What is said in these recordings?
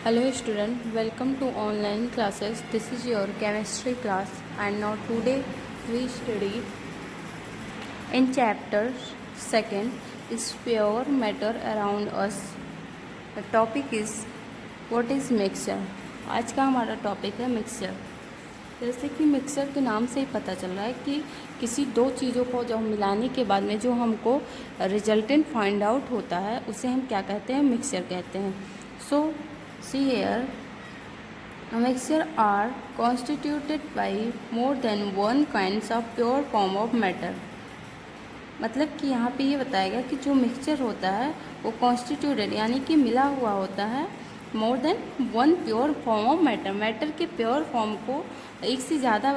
Hello student, welcome to online classes. This is your chemistry class and now today we study in chapter 2nd is pure matter around us. The topic is what is mixture. आज का हमारा topic है mixture. जैसे कि mixture के नाम से ही पता चल रहा है कि किसी दो चीज़ों को जब मिलाने के बाद में जो हमको रिजल्टेंट फाइंड आउट होता है उसे हम क्या कहते हैं, मिक्सचर कहते हैं। सो see here, a mixture are constituted by more than one kinds of pure form of matter। मतलब कि यहाँ पे ये बताया गया कि जो मिक्सचर होता है वो कॉन्स्टिट्यूटेड यानी कि मिला हुआ होता है more than one pure form of matter. Matter के प्योर फॉर्म को एक से ज़्यादा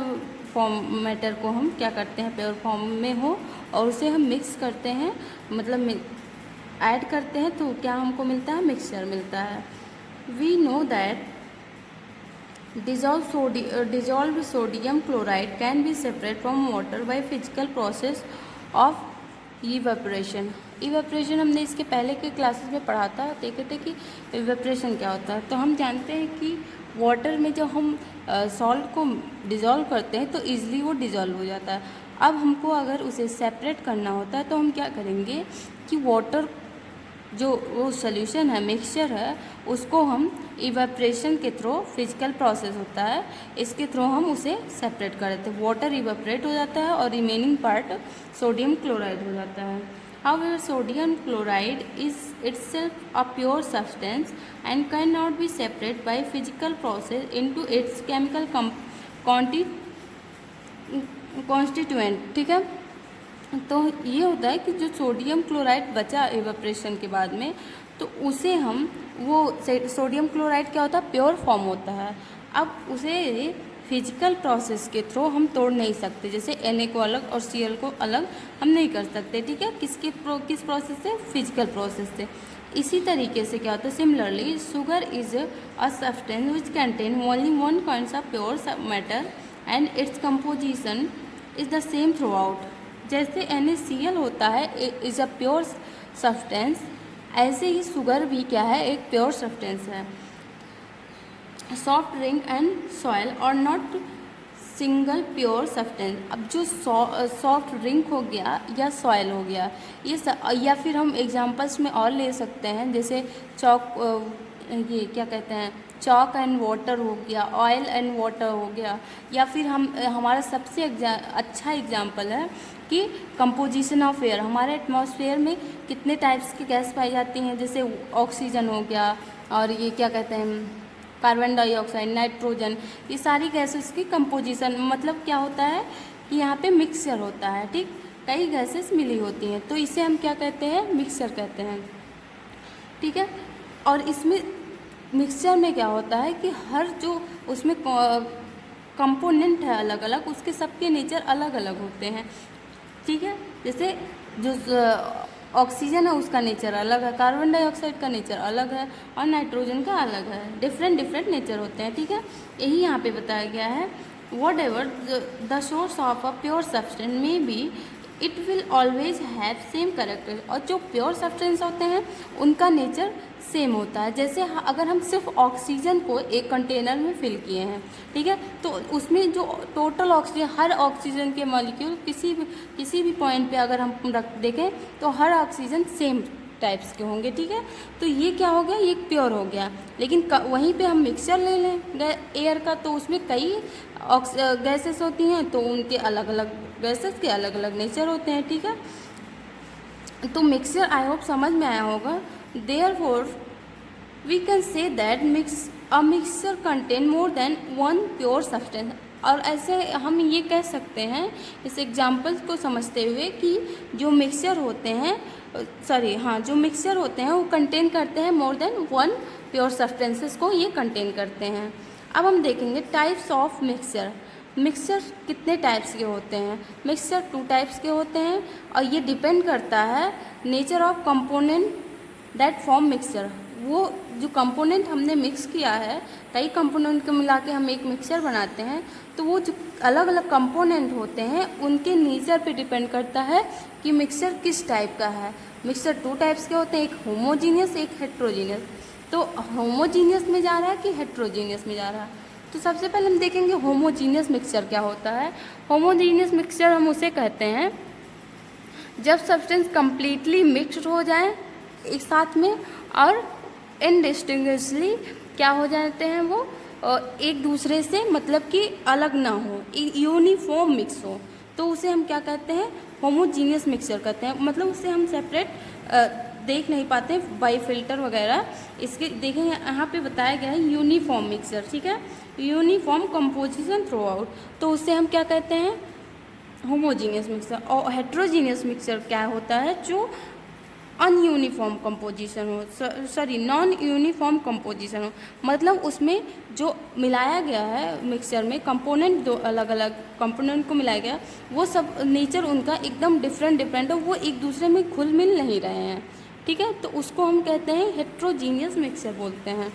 फॉर्म मैटर को हम क्या करते हैं, प्योर फॉर्म में हो और उसे हम मिक्स करते हैं, मतलब ऐड करते हैं तो क्या हमको मिलता है, मिक्सचर मिलता है। We know that dissolved sodium chloride can be separated from water by physical process of evaporation। evaporation हमने इसके पहले के क्लासेस में पढ़ा था, देखे थे कि evaporation क्या होता है। तो हम जानते हैं कि वाटर में जब हम सॉल्ट को डिज़ोल्व करते हैं तो ईज़िली वो डिज़ोल्व हो जाता है। अब हमको अगर उसे सेपरेट करना होता है तो हम क्या करेंगे कि वाटर जो वो सोल्यूशन है, मिक्सचर है, उसको हम इवेपरेशन के थ्रू, फिजिकल प्रोसेस होता है, इसके थ्रू हम उसे सेपरेट कर देते हैं। वाटर इवेपरेट हो जाता है और रिमेनिंग पार्ट सोडियम क्लोराइड हो जाता है। However sodium chloride is itself a pure substance and can not be separate by physical process into its chemical constituent. ठीक है, तो ये होता है कि जो सोडियम क्लोराइड बचा इवेपरेशन के बाद में तो उसे हम वो सोडियम क्लोराइड क्या होता है, प्योर फॉर्म होता है। अब उसे फिजिकल प्रोसेस के थ्रू हम तोड़ नहीं सकते, जैसे Na को अलग और Cl को अलग हम नहीं कर सकते। ठीक है, किस प्रोसेस से, फिजिकल प्रोसेस से। इसी तरीके से क्या होता है, similarly sugar is a substance which contain only one kind of pure matter and its composition is the same through out. जैसे NaCl होता है इज़ अ प्योर सब्सटेंस, ऐसे ही शुगर भी क्या है, एक प्योर सब्सटेंस है। सॉफ्ट ड्रिंक एंड सॉइल और नॉट सिंगल प्योर सब्सटेंस। अब जो सॉफ्ट ड्रिंक हो गया या सॉइल हो गया, या फिर हम एग्जांपल्स में और ले सकते हैं, जैसे ये क्या कहते हैं, चॉक एंड वाटर हो गया, ऑयल एंड वाटर हो गया, या फिर हमारा सबसे अच्छा एग्जांपल है कि कंपोजिशन ऑफ एयर। हमारे एटमॉस्फेयर में कितने टाइप्स की गैस पाई जाती हैं, जैसे ऑक्सीजन हो गया और ये क्या कहते हैं, कार्बन डाइऑक्साइड, नाइट्रोजन, ये सारी गैसेस की कंपोजिशन मतलब क्या होता है कि यहाँ पे मिक्सचर होता है। ठीक, कई गैसेस मिली होती हैं तो इसे हम क्या कहते हैं, मिक्सचर कहते हैं। ठीक है, और इसमें मिक्सचर में क्या होता है कि हर जो उसमें कंपोनेंट है अलग अलग, उसके सबके नेचर अलग अलग होते हैं। ठीक है, जैसे जो ऑक्सीजन है उसका नेचर अलग है, कार्बन डाइऑक्साइड का नेचर अलग है और नाइट्रोजन का अलग है, डिफरेंट नेचर होते हैं। ठीक है, यही यहाँ पे बताया गया है। What ever the source of a pure substance may be it will always have same character. और जो प्योर सब्सटेंस होते हैं उनका नेचर सेम होता है। जैसे अगर हम सिर्फ ऑक्सीजन को एक कंटेनर में फिल किए हैं, ठीक है, तो उसमें जो टोटल ऑक्सीजन, हर ऑक्सीजन के मॉलिक्यूल किसी भी पॉइंट पे अगर हम देखें तो हर ऑक्सीजन सेम टाइप्स के होंगे। ठीक है, तो ये क्या हो गया, ये प्योर हो गया। लेकिन वहीं पे हम मिक्सचर ले लें एयर का तो उसमें कई गैसेस होती हैं तो उनके अलग अलग गैसेस के अलग अलग नेचर होते हैं। ठीक है, तो मिक्सचर आई होप समझ में आया होगा। Therefore, we can say that a mixture contain more than one pure substance। और ऐसे हम ये कह सकते हैं इस एग्जाम्पल को समझते हुए कि जो मिक्सचर होते हैं जो मिक्सचर होते हैं वो कंटेन करते हैं more than one pure substances को ये कंटेन करते हैं। अब हम देखेंगे टाइप्स ऑफ मिक्सचर। मिक्सचर कितने टाइप्स के होते हैं, मिक्सचर 2 टाइप्स के होते हैं और ये डिपेंड करता है nature of component that form mixture. वो जो कंपोनेंट हमने मिक्स किया है, कई कंपोनेंट को मिला के हम एक मिक्सचर बनाते हैं, तो वो जो अलग अलग कंपोनेंट होते हैं उनके नेचर पे डिपेंड करता है कि मिक्सचर किस टाइप का है। मिक्सचर 2 टाइप्स के होते हैं, एक होमोजीनियस, एक हेट्रोजीनियस। तो होमोजीनियस में जा रहा है कि हेट्रोजीनियस में जा रहा है? तो सबसे पहले हम देखेंगे होमोजीनियस मिक्सचर क्या होता है। होमोजीनियस मिक्सचर हम उसे कहते हैं जब सब्सटेंस कम्प्लीटली मिक्सड हो जाए एक साथ में और इनडिस्टिंग्विशली क्या हो जाते हैं वो एक दूसरे से मतलब कि अलग ना हो, यूनिफॉर्म मिक्स हो, तो उसे हम क्या कहते हैं? होमोजीनियस मिक्सचर कहते हैं। मतलब उसे हम सेपरेट देख नहीं पाते बाई फिल्टर वगैरह। इसके देखेंगे यहाँ पे बताया गया है यूनिफॉर्म मिक्सचर, ठीक है, यूनिफॉर्म कंपोजिशन थ्रू आउट, तो उसे हम क्या कहते हैं? Homogeneous mixture. और हेट्रोजीनियस मिक्सचर क्या होता है? जो अनयूनिफॉर्म कंपोजिशन हो, सॉरी नॉन यूनिफॉर्म कंपोजिशन हो, मतलब उसमें जो मिलाया गया है मिक्सचर में कंपोनेंट, दो अलग अलग कंपोनेंट को मिलाया गया, वो सब नेचर उनका एकदम डिफरेंट हो, वो एक दूसरे में घुल मिल नहीं रहे हैं, ठीक है, तो उसको हम कहते हैं हेट्रोजीनियस मिक्सचर बोलते हैं।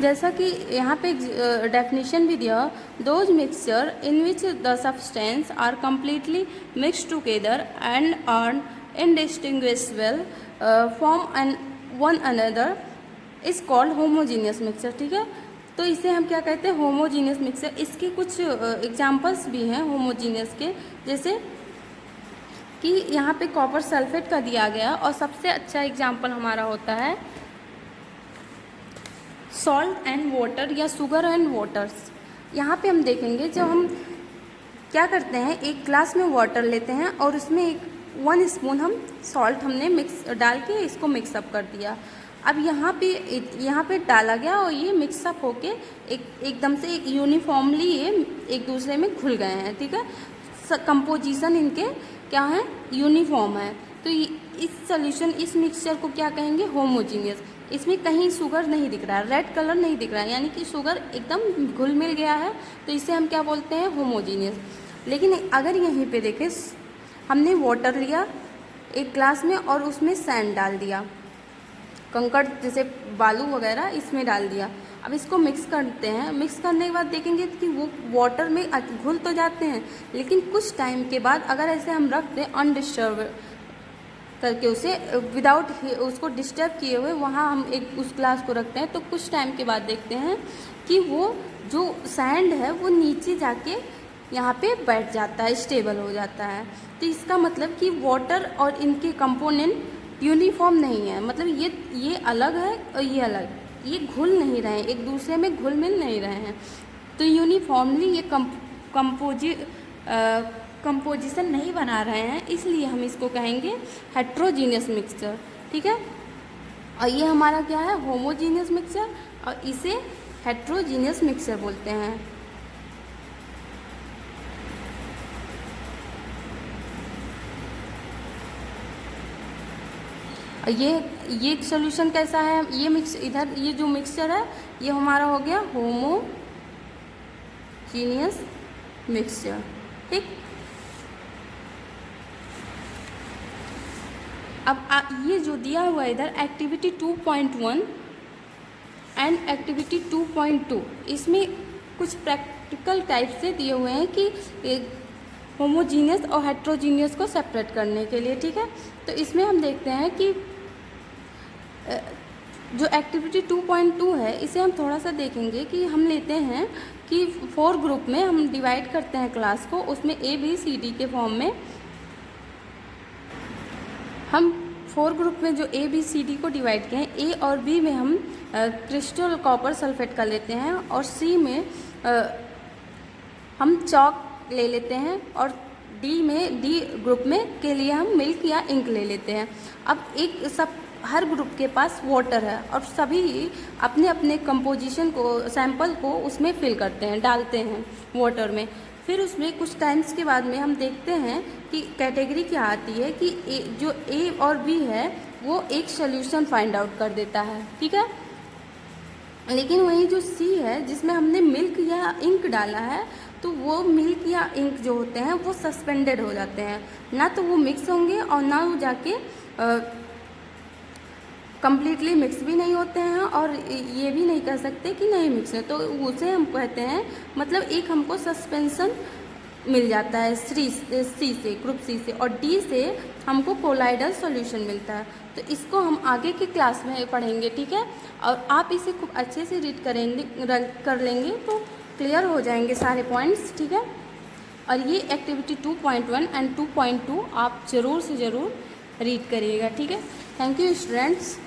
जैसा कि यहाँ पे डेफिनेशन भी दिया, those mixture in which the substance are completely mixed together and are indistinguishable from an one another is called homogeneous mixture, ठीक है। तो इसे हम क्या कहते हैं? Homogeneous mixture. इसके कुछ एग्जांपल्स भी हैं होमोजीनियस के, जैसे कि यहाँ पे कॉपर सल्फेट का दिया गया, और सबसे अच्छा एग्जांपल हमारा होता है सॉल्ट एंड वाटर या शुगर एंड वाटर्स। यहाँ पे हम देखेंगे जब हम क्या करते हैं, एक ग्लास में वाटर लेते हैं और उसमें 1 स्पून हम सॉल्ट हमने मिक्स डाल के इसको मिक्सअप कर दिया। अब यहाँ पे डाला गया और ये मिक्सअप होके एकदम से एक यूनिफॉर्मली ये एक दूसरे में घुल गए हैं, ठीक है, कंपोजिशन इनके क्या है? यूनिफॉर्म है। तो इस सॉल्यूशन, इस मिक्सचर को क्या कहेंगे? होमोजीनियस। इसमें कहीं शुगर नहीं दिख रहा है, रेड कलर नहीं दिख रहा है, यानी कि शुगर एकदम घुल मिल गया है, तो इसे हम क्या बोलते हैं? होमोजीनियस। लेकिन अगर यहीं पे देखें, हमने वाटर लिया एक ग्लास में और उसमें सैंड डाल दिया, कंकड़ जैसे बालू वगैरह इसमें डाल दिया, अब इसको मिक्स करते हैं। मिक्स करने के बाद देखेंगे कि वो वाटर में घुल तो जाते हैं, लेकिन कुछ टाइम के बाद अगर ऐसे हम रख दें अनडिस्टर्ब करके, उसे विदाउट उसको डिस्टर्ब किए हुए वहाँ हम एक उस ग्लास को रखते हैं, तो कुछ टाइम के बाद देखते हैं कि वो जो सैंड है वो नीचे जाके यहाँ पे बैठ जाता है, स्टेबल हो जाता है। तो इसका मतलब कि वाटर और इनके कंपोनेंट यूनिफॉर्म नहीं है, मतलब ये अलग है और ये अलग, ये घुल नहीं रहे हैं, एक दूसरे में घुल मिल नहीं रहे हैं, तो यूनिफॉर्मली ये कंपोजिशन नहीं बना रहे हैं, इसलिए हम इसको कहेंगे हेट्रोजीनियस मिक्सचर, ठीक है। और ये हमारा क्या है? होमोजीनियस मिक्सचर, और इसे हेट्रोजीनियस मिक्सचर बोलते हैं। ये सॉल्यूशन कैसा है? ये मिक्स इधर ये जो मिक्सचर है ये हमारा हो गया होमोजीनियस मिक्सचर, ठीक। अब ये जो दिया हुआ है इधर एक्टिविटी 2.1 एंड एक्टिविटी 2.2, इसमें कुछ प्रैक्टिकल टाइप से दिए हुए हैं कि होमोजीनियस और हेट्रोजीनियस को सेपरेट करने के लिए, ठीक है। तो इसमें हम देखते हैं कि जो एक्टिविटी 2.2 है इसे हम थोड़ा सा देखेंगे कि हम लेते हैं कि 4 ग्रुप में हम डिवाइड करते हैं क्लास को, उसमें ABCD के फॉर्म में हम 4 ग्रुप में जो ABCD को डिवाइड किए हैं, A और B में हम क्रिस्टल कॉपर सल्फेट का लेते हैं, और C में हम चॉक ले लेते हैं, और D ग्रुप में के लिए हम मिल्क या इंक ले लेते हैं। अब हर ग्रुप के पास वाटर है और सभी अपने अपने कंपोजिशन को, सैंपल को उसमें फिल करते हैं, डालते हैं वाटर में। फिर उसमें कुछ टाइम्स के बाद में हम देखते हैं कि कैटेगरी क्या आती है कि जो A और B है वो एक सॉल्यूशन फाइंड आउट कर देता है, ठीक है। लेकिन वही जो C है जिसमें हमने मिल्क या इंक डाला है, तो वो मिल्क या इंक जो होते हैं वो सस्पेंडेड हो जाते हैं, ना तो वो मिक्स होंगे और ना वो जाके कम्प्लीटली मिक्स भी नहीं होते हैं, और ये भी नहीं कह सकते कि नहीं मिक्स है, तो उसे हम कहते हैं, मतलब एक हमको सस्पेंशन मिल जाता है सी से, ग्रुप सी से, और डी से हमको कोलाइडल सॉल्यूशन मिलता है। तो इसको हम आगे की क्लास में पढ़ेंगे, ठीक है। और आप इसे खूब अच्छे से रीड कर लेंगे तो क्लियर हो जाएंगे सारे पॉइंट्स, ठीक है। और ये एक्टिविटी 2.1 एंड 2.2 आप ज़रूर से ज़रूर रीड करिएगा, ठीक है। Thank you students.